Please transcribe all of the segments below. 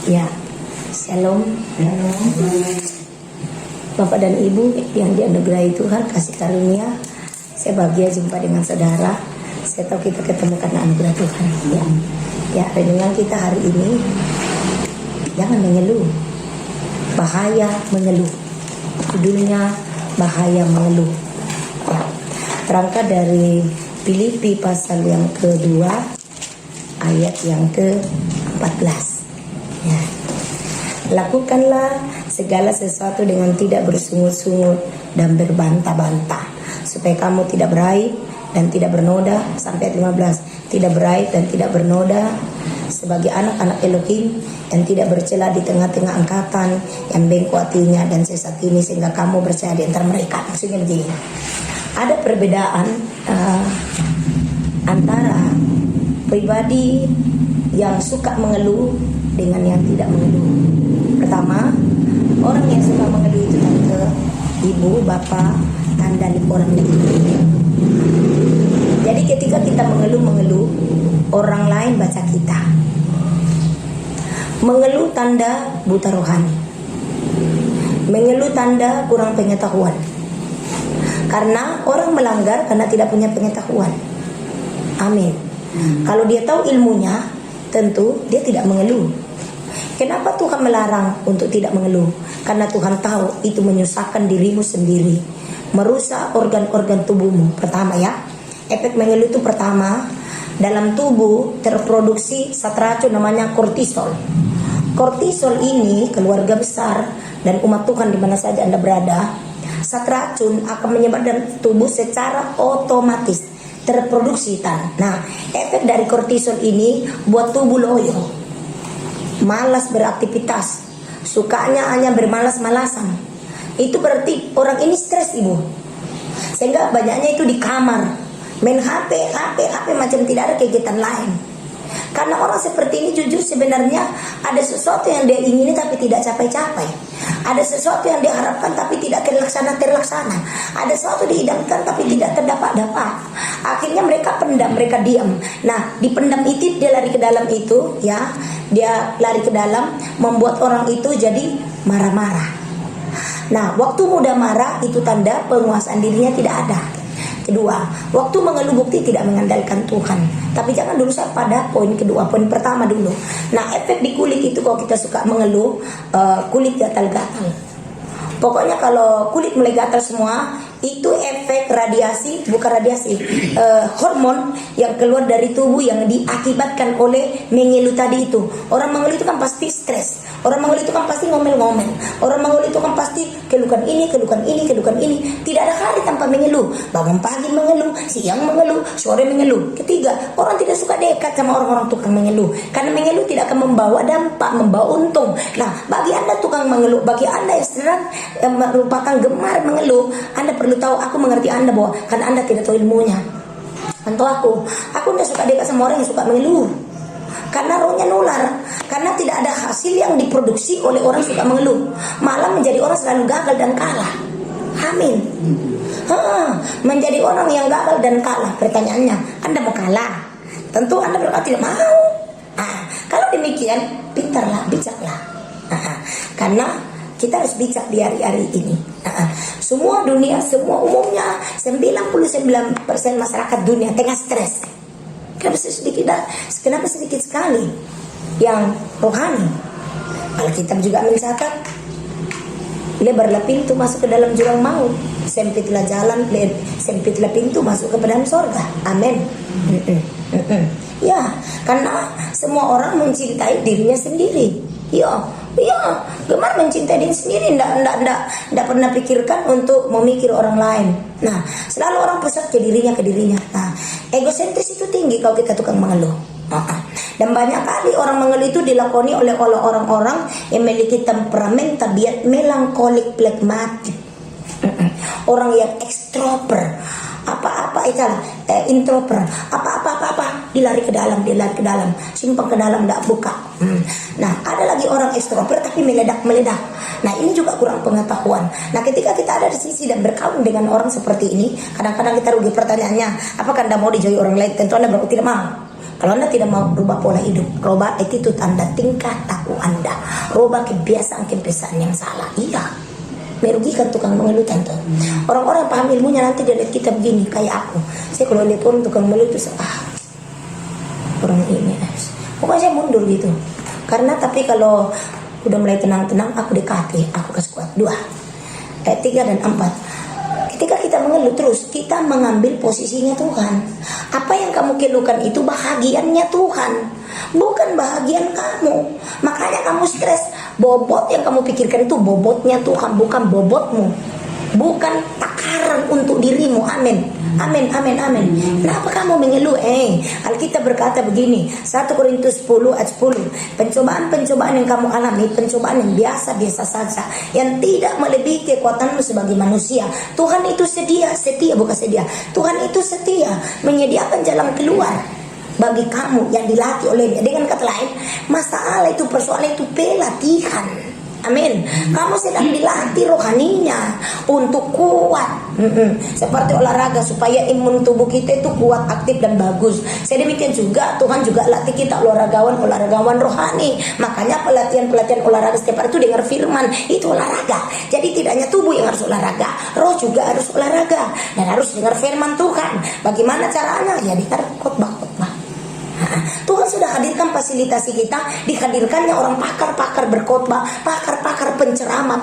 Ya, shalom. Bapak dan Ibu yang dianugerahi Tuhan, kasih karunia, saya bahagia jumpa dengan saudara. Saya tahu kita ketemu karena anugerah Tuhan. Ya, renungan kita hari ini, jangan mengeluh. Bahaya mengeluh. Judulnya bahaya mengeluh. Ya, terangkat dari Filipi pasal yang kedua, ayat yang ke-14. Ya. Lakukanlah segala sesuatu dengan tidak bersungut-sungut dan berbantah-bantah, supaya kamu tidak beraib dan tidak bernoda. Sampai 15, tidak beraib dan tidak bernoda, sebagai anak-anak Elohim yang tidak bercela di tengah-tengah angkatan yang bengkok hatinya dan sesat ini, sehingga kamu percaya di antara mereka. Maksudnya begini, ada perbedaan antara pribadi yang suka mengeluh dengan yang tidak mengeluh. Pertama, orang yang suka mengeluh itu tante, ibu, bapak, tanda orang itu. Jadi ketika kita mengeluh, orang lain baca kita. Mengeluh tanda buta rohani. Mengeluh tanda kurang pengetahuan. Karena orang melanggar karena tidak punya pengetahuan. Amin. Kalau dia tahu ilmunya, tentu dia tidak mengeluh. Kenapa Tuhan melarang untuk tidak mengeluh? Karena Tuhan tahu itu menyusahkan dirimu sendiri, merusak organ-organ tubuhmu. Pertama ya, efek mengeluh itu pertama, dalam tubuh terproduksi zat racun namanya kortisol. Kortisol ini keluarga besar dan umat Tuhan di mana saja Anda berada, zat racun akan menyebar dalam tubuh secara otomatis, terproduksi tan. Nah, efek dari kortisol ini buat tubuh loyo, malas beraktivitas, sukanya hanya bermalas-malasan. Itu berarti orang ini stres, ibu. Sehingga banyaknya itu di kamar, main HP macam tidak ada kegiatan lain. Karena orang seperti ini jujur sebenarnya ada sesuatu yang dia ingini tapi tidak capai-capai. Ada sesuatu yang diharapkan tapi tidak terlaksana. Ada sesuatu diidamkan tapi tidak terdapat. Akhirnya mereka pendam, mereka diam. Nah, dipendam itu dia lari ke dalam itu, ya. Dia lari ke dalam, membuat orang itu jadi marah-marah. Nah, waktu mudah marah itu tanda penguasaan dirinya tidak ada. Kedua, waktu mengeluh bukti tidak mengandalkan Tuhan. Tapi jangan dulu saya pada poin kedua, poin pertama dulu. Nah, efek di kulit itu kalau kita suka mengeluh, kulit gatal-gatal. Pokoknya kalau kulit mulai gatal semua, itu efek radiasi, bukan radiasi, hormon yang keluar dari tubuh yang diakibatkan oleh mengeluh tadi itu. Orang mengeluh itu kan pasti stres. Orang mengeluh itu kan pasti ngomel-ngomel. Orang mengeluh itu kan pasti keluhkan ini. Tidak ada hari tanpa mengeluh. Bangun pagi mengeluh, siang mengeluh, sore mengeluh. Ketiga, orang tidak suka dekat sama orang-orang tukang mengeluh. Karena mengeluh tidak akan membawa dampak, membawa untung. Nah, bagi Anda tukang mengeluh, bagi Anda yang sedang merupakan gemar mengeluh, Anda perlu tahu, aku mengerti Anda bahwa karena Anda tidak tahu ilmunya. Contoh aku tidak suka dekat sama orang yang suka mengeluh. Karena rohnya nular. Karena tidak ada hasil yang diproduksi oleh orang suka mengeluh. Malah menjadi orang selalu gagal dan kalah. Amin. Menjadi orang yang gagal dan kalah. Pertanyaannya, Anda mau kalah? Tentu Anda berkata tidak mau. Kalau demikian, pintarlah, bijaklah. Karena kita harus bijak di hari-hari ini. Semua dunia, semua umumnya 99% masyarakat dunia tengah stres. Kenapa sedikit sekali yang rohani? Alkitab juga mencatat, lebarlah pintu masuk ke dalam jurang maut, sempitlah jalan, sempitlah pintu masuk ke dalam sorga. Amin. Ya, karena semua orang mencintai dirinya sendiri. Ya, gemar mencintai diri sendiri, ndak pernah pikirkan untuk memikir orang lain. Nah, selalu orang pusat ke dirinya. Nah, egosentris itu tinggi kalau kita tukang mengeluh. Dan banyak kali orang mengeluh itu dilakoni oleh orang-orang yang memiliki temperament tabiat melankolik plekmatik. Orang yang ekstrovert, introvert, dilari ke dalam, simpang ke dalam, tidak buka. Nah, ada lagi orang ekstrovert tapi meledak. Nah, ini juga kurang pengetahuan. Nah, ketika kita ada di sisi dan berkawan dengan orang seperti ini, kadang-kadang kita rugi. Pertanyaannya, apakah Anda mau dijauhi orang lain? Tentu Anda tidak mau. Kalau Anda tidak mau rubah pola hidup, rubah attitude Anda, tingkah laku Anda, rubah kebiasaan-kebiasaan yang salah. Iya, merugikan tukang mengeluh tante. Orang-orang paham ilmunya nanti dia lihat kita begini kayak aku. Saya kalau lihat orang tukang mengeluh itu orang ini, pokoknya saya mundur gitu. Karena tapi kalau udah mulai tenang-tenang, aku dekati, aku kasih kuat. 2, ayat 3 dan 4. Ketika kita mengeluh terus, kita mengambil posisinya Tuhan. Apa yang kamu keluhkan itu bahagiannya Tuhan, bukan bahagian kamu. Makanya kamu stres. Bobot yang kamu pikirkan itu bobotnya Tuhan, bukan bobotmu, bukan takaran untuk dirimu. Amin. Amin, amin, amin. Kenapa kamu mengeluh? Alkitab berkata begini, 1 Korintus 10 ayat 10. Pencobaan-pencobaan yang kamu alami, pencobaan yang biasa-biasa saja, yang tidak melebihi kekuatanmu sebagai manusia. Tuhan itu setia bukan sedia. Tuhan itu setia menyediakan jalan keluar bagi kamu yang dilatih olehnya. Dengan kata lain, masalah itu, persoalan itu pelatihan. Amin. Kamu sedang dilatih rohaninya untuk kuat. Seperti olahraga supaya imun tubuh kita itu kuat, aktif dan bagus. Sedemikian juga Tuhan juga latih kita olahraga-olahraga rohani. Makanya pelatihan olahraga setiap hari itu dengar firman, itu olahraga. Jadi tidak hanya tubuh yang harus olahraga, roh juga harus olahraga dan harus dengar firman Tuhan. Bagaimana caranya? Ya dengar khotbah. Tuhan sudah hadirkan fasilitasi kita, dihadirkannya orang pakar-pakar berkhotbah, pakar-pakar penceramah,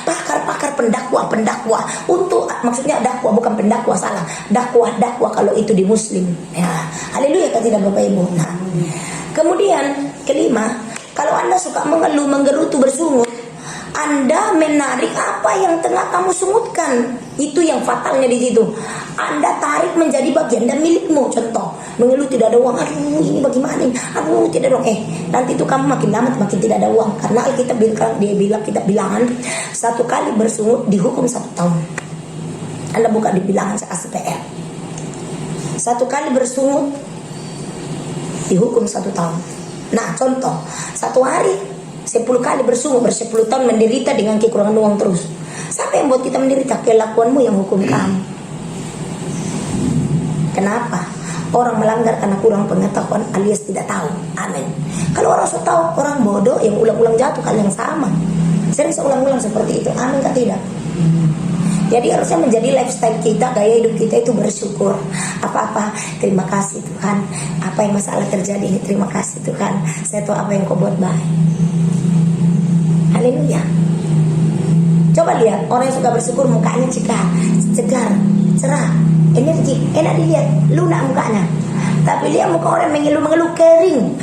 pakar-pakar pendakwa untuk, maksudnya dakwah bukan pendakwa, salah, dakwah kalau itu di muslim. Ya, haleluya kan tidak Bapak Ibu. Nah, kemudian kelima, kalau Anda suka mengeluh, menggerutu, bersungut, Anda menarik apa yang tengah kamu sungutkan. Itu yang fatalnya di situ. Anda tarik menjadi bagian dan milikmu. Contoh, mengeluh tidak ada uang. Aduh, ini bagaimana? Aduh, tidak dong. Nanti itu kamu makin lama makin tidak ada uang. Karena kita bilangan 1 kali bersungut dihukum 1 tahun. Anda buka di bilangan SPR. 1 kali bersungut dihukum 1 tahun. Nah, contoh, 1 hari 10 kali bersungut, 10 tahun menderita dengan kekurangan uang terus. Siapa yang buat kita menderita? Kelakuanmu yang hukum kamu. Kenapa? Orang melanggar karena kurang pengetahuan alias tidak tahu. Amin. Kalau orang sudah tahu, orang bodoh yang ulang-ulang jatuh kali yang sama. Sering seulang-ulang seperti itu. Amin kah tidak? Jadi harusnya menjadi lifestyle kita, gaya hidup kita itu bersyukur. Apa-apa, terima kasih Tuhan. Apa yang masalah terjadi ini, terima kasih Tuhan. Saya tahu apa yang kau buat baik. Haleluya. Coba lihat orang yang suka bersyukur, mukanya segar, cerah, energi, enak dilihat, lunak mukanya. Tapi lihat muka orang mengeluh kering.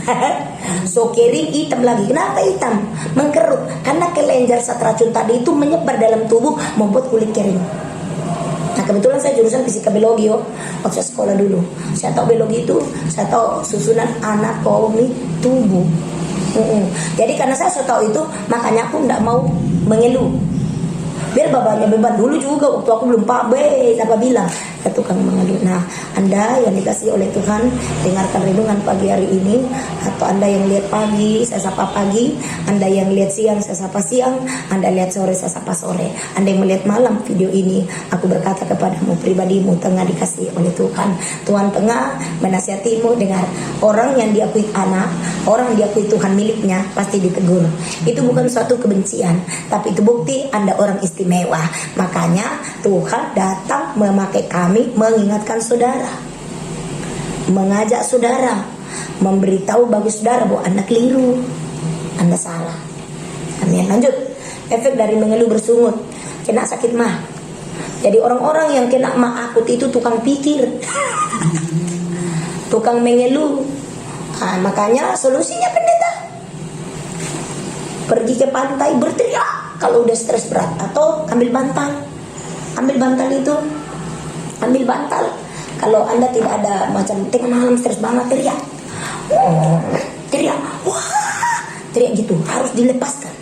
So kering, hitam lagi. Kenapa hitam? Mengkerut. Karena kelenjar zat racun tadi itu menyebar dalam tubuh, membuat kulit kering. Nah, kebetulan saya jurusan fisika biologi waktu saya sekolah dulu. Saya tahu biologi itu, saya tahu susunan anatomi tubuh. Jadi karena saya sudah tahu itu, makanya aku tidak mau mengeluh. Biar babanya beban. Dulu juga waktu aku belum siapa bilang ke tukang mengeluh. Nah, Anda yang dikasih oleh Tuhan, dengarkan renungan pagi hari ini. Atau Anda yang lihat pagi, saya sapa pagi. Anda yang lihat siang, saya sapa siang. Anda lihat sore, saya sapa sore. Anda yang melihat malam video ini, aku berkata kepadamu, pribadimu tengah dikasih oleh Tuhan. Tuhan tengah menasihatimu. Dengar, orang yang diakui anak, orang yang diakui Tuhan miliknya, pasti ditegur. Itu bukan suatu kebencian, tapi itu bukti Anda orang istimewa. Makanya Tuhan datang memakai kami mengingatkan saudara, mengajak saudara, memberitahu bagi saudara bahwa Anda keliru, Anda salah. Amin. Lanjut. Efek dari mengeluh bersungut, kena sakit mah. Jadi orang-orang yang kena mah akut itu tukang pikir, tukang mengeluh. Makanya solusinya pendeta, pergi ke pantai berteriak kalau udah stres berat, atau ambil bantal itu, ambil bantal. Kalau Anda tidak ada macam tengah malam stres banget, teriak, teriak gitu, harus dilepaskan.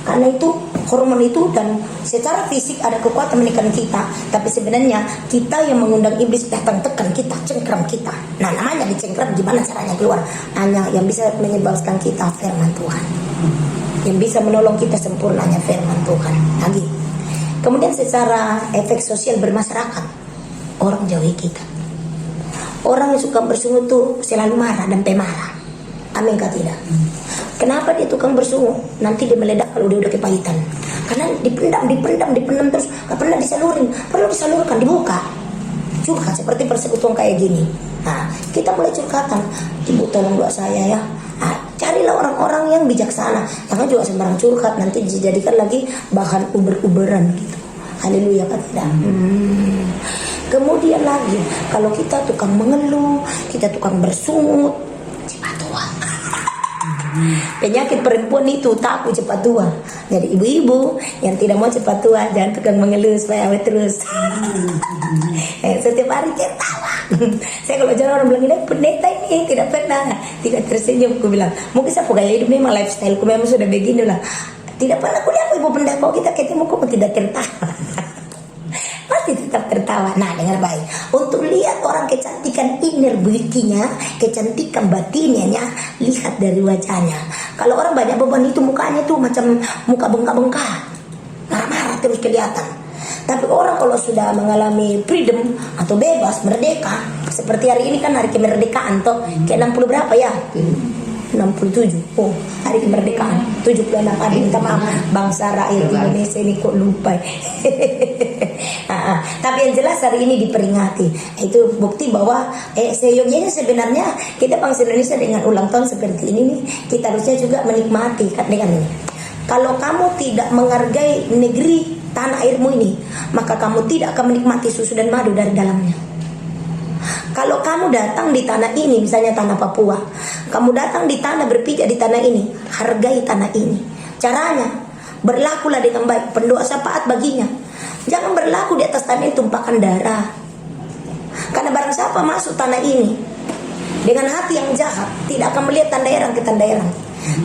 Karena itu hormon itu, dan secara fisik ada kekuatan menekan kita, tapi sebenarnya kita yang mengundang iblis datang tekan kita, cengkram kita. Nah, namanya dicengkram, gimana caranya keluar? Hanya yang bisa menyebabkan kita firman Tuhan, yang bisa menolong kita sempurnanya firman Tuhan. Lagi, kemudian secara efek sosial bermasyarakat, orang jauhi kita. Orang yang suka bersungut tuh selalu marah dan pemarah. Amin kah tidak? Kenapa dia tukang bersungut? Nanti dia meledak kalau dia udah kepahitan. Karena dipendam terus, gak pernah disalurin. Perlu disalurkan, dibuka. Curhat seperti persekutuan kayak gini. Nah, kita mulai curhatan. Ibu tolong doa saya ya. Nah, carilah orang-orang yang bijaksana. Jangan juga sembarang curhat, nanti dijadikan lagi bahan uber-uberan gitu. Haleluya kan tidak? Kemudian lagi, kalau kita tukang mengeluh, kita tukang bersungut, cepat tua. Penyakit perempuan itu takut cepat tua. Jadi ibu-ibu yang tidak mau cepat tua, jangan tukang mengeluh supaya awet terus. Setiap hari tertawa. Saya kalau jalan orang bilang ini pendeta ini tidak pernah tidak tersenyum. Aku bilang mungkin saya gaya hidup memang lifestyle, aku memang sudah begini lah. Tidak pernah kulihat ibu pendeta kalau kita ketemu kok tidak tertawa. Pasti tetap tertawa. Nah, dengar baik. Untuk lihat orang kecantikan inner beauty-nya, kecantikan batinnya, lihat dari wajahnya. Kalau orang banyak beban itu mukanya tuh macam muka bengkak-bengkak, marah-marah terus kelihatan. Tapi orang kalau sudah mengalami freedom atau bebas, merdeka, seperti hari ini kan hari kemerdekaan toh, ke 60 berapa ya? 67. Oh, hari kemerdekaan 76 hari. Minta maaf bangsa rakyat Indonesia ini kok lupa. Tapi yang jelas hari ini diperingati. Itu bukti bahwa seyogyanya sebenarnya kita bangsa Indonesia dengan ulang tahun seperti ini nih, kita harusnya juga menikmati kan dengan ini. Kalau kamu tidak menghargai negeri tanah airmu ini, maka kamu tidak akan menikmati susu dan madu dari dalamnya. Kalau kamu datang di tanah ini, misalnya tanah Papua, kamu datang di tanah, berpijak di tanah ini, hargai tanah ini. Caranya, berlakulah dengan baik, pendoa syafaat baginya. Jangan berlaku di atas tanah ini tumpahkan darah. Karena barang siapa masuk tanah ini dengan hati yang jahat, tidak akan melihat tanda herang ke tanda herang.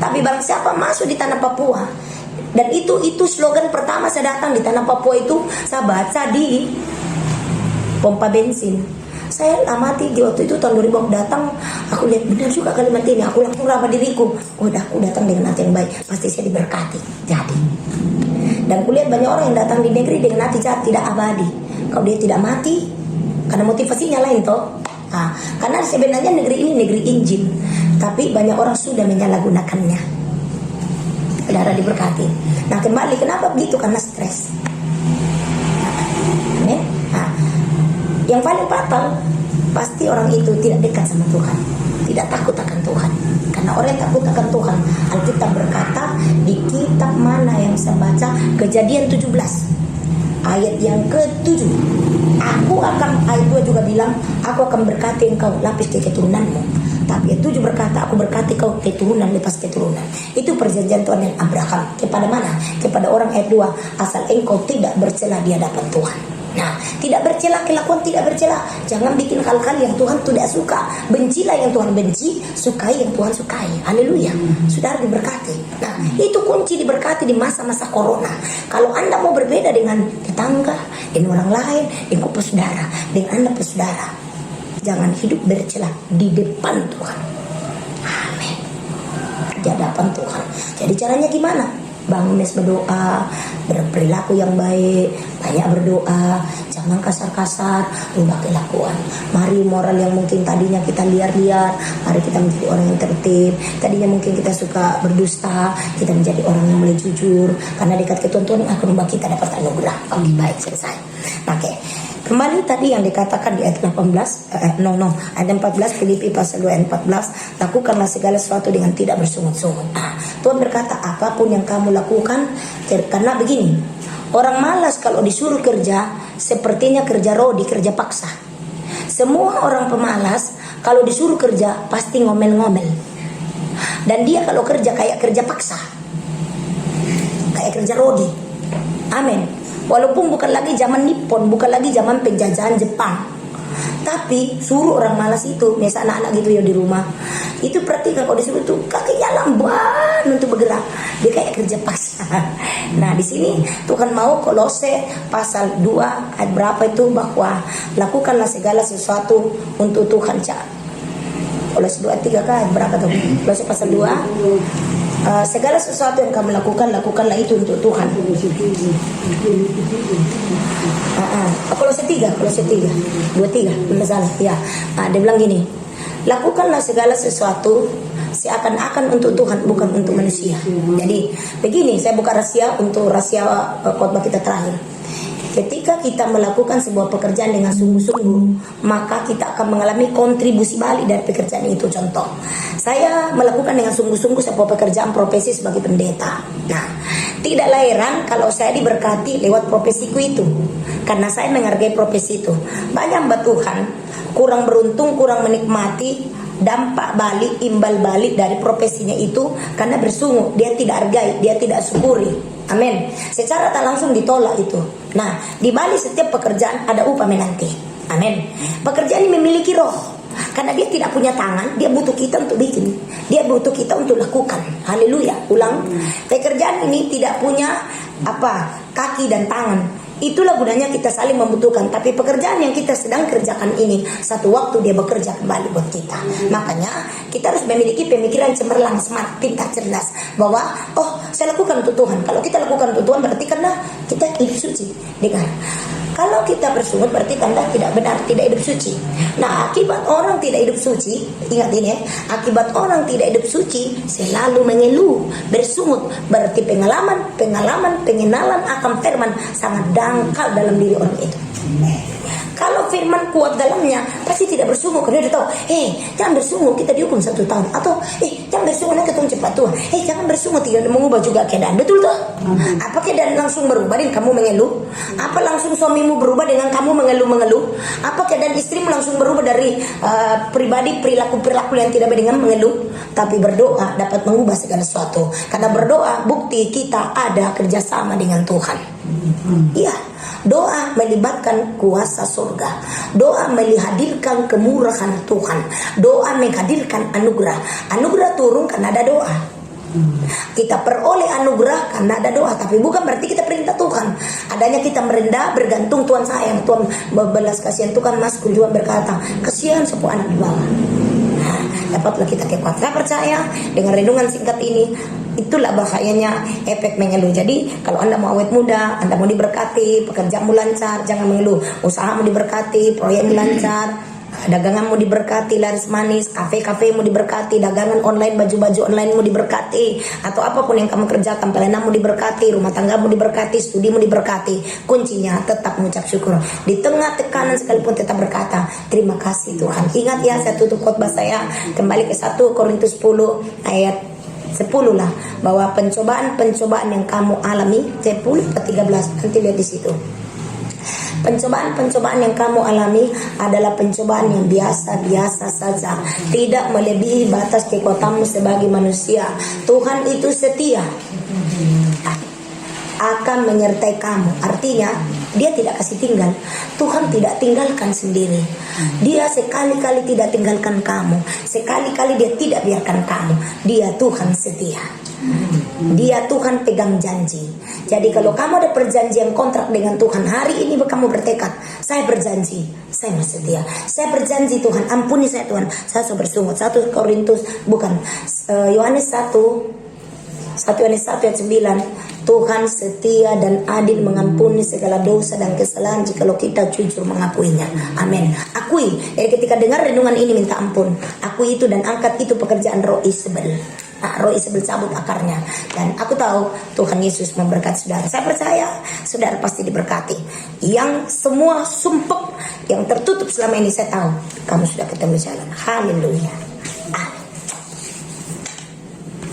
Tapi barang siapa masuk di tanah Papua, dan itu slogan pertama saya datang di tanah Papua itu, saya baca di pompa bensin. Saya amati di waktu itu tahun 2000 datang, aku lihat benar juga kalimat ini. Aku langsung raba diriku, udah aku datang dengan hati yang baik, pasti saya diberkati. Jadi, dan kulihat banyak orang yang datang di negeri dengan hati jahat, tidak abadi. Kalau dia tidak mati, karena motivasinya lain toh. Nah, karena sebenarnya negeri ini negeri Injil, tapi banyak orang sudah menyalahgunakannya. Saudara diberkati. Nah, kembali kenapa begitu? Karena stres. Yang paling fatal, pasti orang itu tidak dekat sama Tuhan, tidak takut akan Tuhan. Karena orang yang takut akan Tuhan, Alkitab berkata di kitab mana yang saya baca, Kejadian 17 ayat yang ke-7, aku akan, ayat 2 juga bilang, aku akan berkati engkau lapis ke keturunanmu. Tapi ayat 7 berkata, aku berkati kau keturunan lepas keturunan. Itu perjanjian Tuhan yang Abraham. Kepada mana? Kepada orang ayat 2, asal engkau tidak bercela di hadapan Tuhan. Nah, tidak bercela, kelakuan tidak bercela. Jangan bikin hal-hal yang Tuhan tidak suka. Bencilah yang Tuhan benci, sukai yang Tuhan sukai. Haleluya. Saudara diberkati. Nah, itu kunci diberkati di masa-masa corona. Kalau Anda mau berbeda dengan tetangga, dengan orang lain, dengan saudara, dengan Anda saudara, jangan hidup bercela di depan Tuhan. Amin. Di hadapan Tuhan. Jadi caranya gimana? Bangun berdoa, berperilaku yang baik, banyak berdoa, jangan kasar-kasar, rubah kelakuan. Mari moral yang mungkin tadinya kita liar-liar, mari kita menjadi orang yang tertib. Tadinya mungkin kita suka berdusta, kita menjadi orang yang mulai jujur. Karena dekat ke Tuhan akan membuat kita dapat anugerah. Oke, baik, selesai. Oke. Kembali tadi yang dikatakan di ayat 18, ayat 14, Filipi pasal 2 ayat 14, lakukanlah segala sesuatu dengan tidak bersungut-sungut. Tuhan berkata, apapun yang kamu lakukan, karena begini, orang malas kalau disuruh kerja, sepertinya kerja rodi, kerja paksa. Semua orang pemalas, kalau disuruh kerja, pasti ngomel-ngomel. Dan dia kalau kerja kayak kerja paksa, kayak kerja rodi. Amin. Walaupun bukan lagi zaman Nippon, bukan lagi zaman penjajahan Jepang, tapi suruh orang malas itu, misalnya anak-anak gitu ya di rumah, itu perhatikan kalau disuruh tuh kakinya lamban untuk bergerak, dia kayak kerja paksa. Nah di sini Tuhan mau Kolose pasal 2 ayat berapa itu, bahwa lakukanlah segala sesuatu untuk Tuhan. Kolose 2 ayat 3 kan berapa tuh? Kolose pasal 2, segala sesuatu yang kamu lakukan, lakukanlah itu untuk Tuhan. Kolose 3, 23, masalah. Ya, dia bilang gini, lakukanlah segala sesuatu seakan-akan untuk Tuhan, bukan untuk manusia. Jadi begini, saya buka rahasia untuk rahasia khotbah kita terakhir. Ketika kita melakukan sebuah pekerjaan dengan sungguh-sungguh, maka kita akan mengalami kontribusi balik dari pekerjaan itu. Contoh, saya melakukan dengan sungguh-sungguh sebuah pekerjaan profesi sebagai pendeta. Nah, tidaklah heran kalau saya diberkati lewat profesiku itu, karena saya menghargai profesi itu. Banyak hamba Tuhan kurang beruntung, kurang menikmati dampak balik, imbal balik dari profesinya itu karena bersungguh, dia tidak hargai, dia tidak syukuri. Amin. Secara tak langsung ditolak itu. Nah, di balik setiap pekerjaan ada upah menanti. Amin. Pekerjaan ini memiliki roh. Karena dia tidak punya tangan, dia butuh kita untuk bikin. Dia butuh kita untuk lakukan. Haleluya. Ulang. Pekerjaan ini tidak punya kaki dan tangan. Itulah gunanya kita saling membutuhkan. Tapi pekerjaan yang kita sedang kerjakan ini, satu waktu dia bekerja kembali buat kita. Makanya kita harus memiliki pemikiran cemerlang, smart, pintar, cerdas. Bahwa, saya lakukan untuk Tuhan. Kalau kita lakukan untuk Tuhan berarti karena kita hidup suci. Dengar, kalau kita bersungut berarti tanda tidak benar, tidak hidup suci. Nah, akibat orang tidak hidup suci, ingat ini ya, akibat orang tidak hidup suci selalu mengeluh, bersungut. Berarti pengenalan akan firman sangat dangkal dalam diri orang itu. Kalau firman kuat dalamnya, pasti tidak bersungut. Karena dia tahu, jangan bersungut, kita dihukum 1 tahun. Atau, jangan bersungut, nanti ketemu cepat Tuhan. Jangan bersungut, tidak mengubah juga keadaan. Betul tuh? Apa keadaan langsung berubah dengan kamu mengeluh? Apa langsung suamimu berubah dengan kamu mengeluh-mengeluh? Apa keadaan istrimu langsung berubah dari pribadi perilaku yang tidak baik dengan mengeluh? Tapi berdoa dapat mengubah segala sesuatu. Karena berdoa bukti kita ada kerjasama dengan Tuhan. Iya. Doa melibatkan kuasa surga. Doa menghadirkan kemurahan Tuhan. Doa menghadirkan anugerah. Anugerah turun karena ada doa. Kita peroleh anugerah karena ada doa. Tapi bukan berarti kita perintah Tuhan. Adanya kita merendah, bergantung Tuhan sayang, Tuhan berbelas kasihan. Tuhan Mas juga berkata, kasihan sepupu anak di bawah. Dapatlah kita kekuatan. Saya percaya dengan renungan singkat ini, itulah bahayanya efek mengeluh. Jadi kalau Anda mau awet muda, Anda mau diberkati, pekerjaanmu lancar, jangan mengeluh. Usahamu diberkati, proyekmu lancar, daganganmu diberkati, laris manis, kafe-kafemu diberkati, dagangan online, baju-baju onlinemu diberkati, atau apapun yang kamu kerjakan, pelayananmu diberkati, rumah tanggamu diberkati, studimu diberkati. Kuncinya tetap mengucap syukur. Di tengah tekanan sekalipun tetap berkata, terima kasih Tuhan. Ingat ya, saya tutup khotbah saya kembali ke 1 Korintus 10 ayat 10 lah, bahwa pencobaan-pencobaan yang kamu alami, 10-13, nanti lihat di situ. Pencobaan-pencobaan yang kamu alami adalah pencobaan yang biasa-biasa saja, tidak melebihi batas kekuatanmu sebagai manusia. Tuhan itu setia, akan menyertai kamu. Artinya dia tidak kasih tinggal. Tuhan tidak tinggalkan sendiri. Dia sekali-kali tidak tinggalkan kamu. Sekali-kali dia tidak biarkan kamu. Dia Tuhan setia. Dia Tuhan pegang janji. Jadi kalau kamu ada perjanjian kontrak dengan Tuhan, hari ini kamu bertekad, saya berjanji, saya mau setia. Saya berjanji Tuhan, ampuni saya Tuhan, saya sudah bersungut. Yohanes 1 ayat 9. Tuhan setia dan adil mengampuni segala dosa dan kesalahan jikalau kita jujur mengakuinya. Amin. Akui. Jadi ketika dengar renungan ini minta ampun. Akui itu dan angkat itu pekerjaan roh Isabel. Roh Isabel cabut akarnya. Dan aku tahu Tuhan Yesus memberkati saudara. Saya percaya saudara pasti diberkati. Yang semua sumpek yang tertutup selama ini saya tahu kamu sudah ketemu jalan. Haleluya.